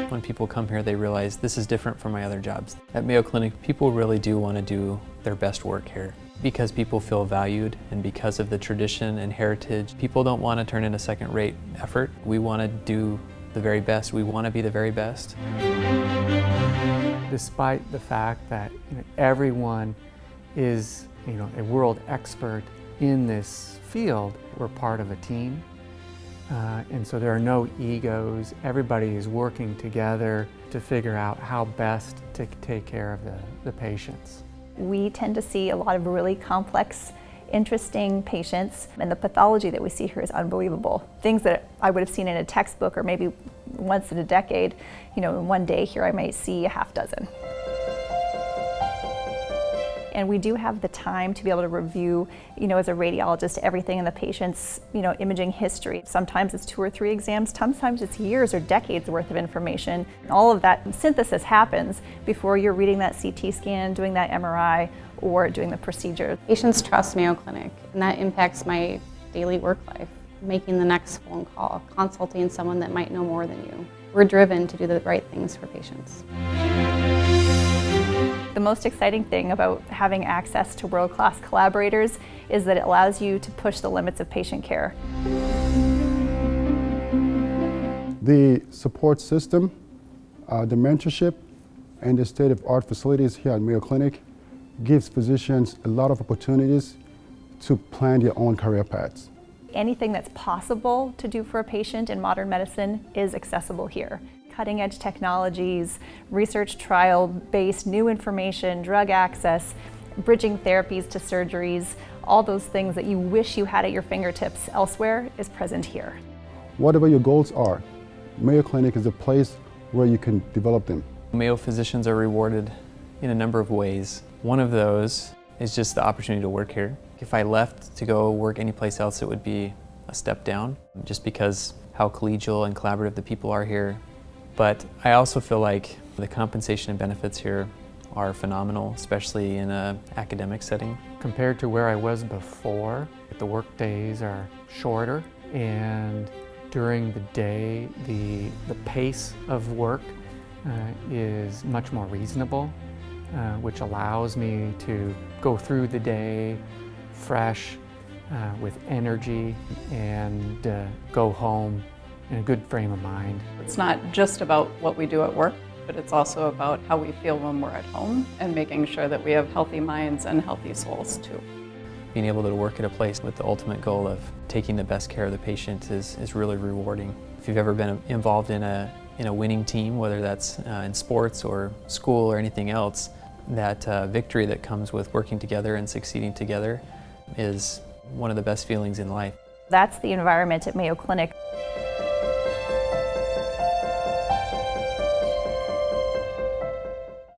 When people come here, they realize this is different from my other jobs. At Mayo Clinic, people really do want to do their best work here. Because people feel valued and because of the tradition and heritage, people don't want to turn in a second-rate effort. We want to do the very best. We want to be the very best. Despite the fact that everyone is a world expert in this field, we're part of a team. And so there are no egos. Everybody is working together to figure out how best to take care of the patients. We tend to see a lot of really complex, interesting patients, and the pathology that we see here is unbelievable. Things that I would have seen in a textbook or maybe once in a decade, in one day here I might see a half dozen. And we do have the time to be able to review, as a radiologist, everything in the patient's, imaging history. Sometimes it's 2 or 3 exams, sometimes it's years or decades worth of information. And all of that synthesis happens before you're reading that CT scan, doing that MRI, or doing the procedure. Patients trust Mayo Clinic, and that impacts my daily work life. Making the next phone call, consulting someone that might know more than you. We're driven to do the right things for patients. The most exciting thing about having access to world-class collaborators is that it allows you to push the limits of patient care. The support system, the mentorship, and the state-of-the-art facilities here at Mayo Clinic gives physicians a lot of opportunities to plan their own career paths. Anything that's possible to do for a patient in modern medicine is accessible here. Cutting-edge technologies, research trial-based new information, drug access, bridging therapies to surgeries, all those things that you wish you had at your fingertips elsewhere is present here. Whatever your goals are, Mayo Clinic is a place where you can develop them. Mayo physicians are rewarded in a number of ways. One of those is just the opportunity to work here. If I left to go work anyplace else, it would be a step down, just because how collegial and collaborative the people are here. But I also feel like the compensation and benefits here are phenomenal, especially in an academic setting. Compared to where I was before, the work days are shorter, and during the day, the pace of work is much more reasonable, which allows me to go through the day fresh, with energy, and go home in a good frame of mind. It's not just about what we do at work, but it's also about how we feel when we're at home and making sure that we have healthy minds and healthy souls too. Being able to work at a place with the ultimate goal of taking the best care of the patient is really rewarding. If you've ever been involved in a winning team, whether that's in sports or school or anything else, that victory that comes with working together and succeeding together is one of the best feelings in life. That's the environment at Mayo Clinic.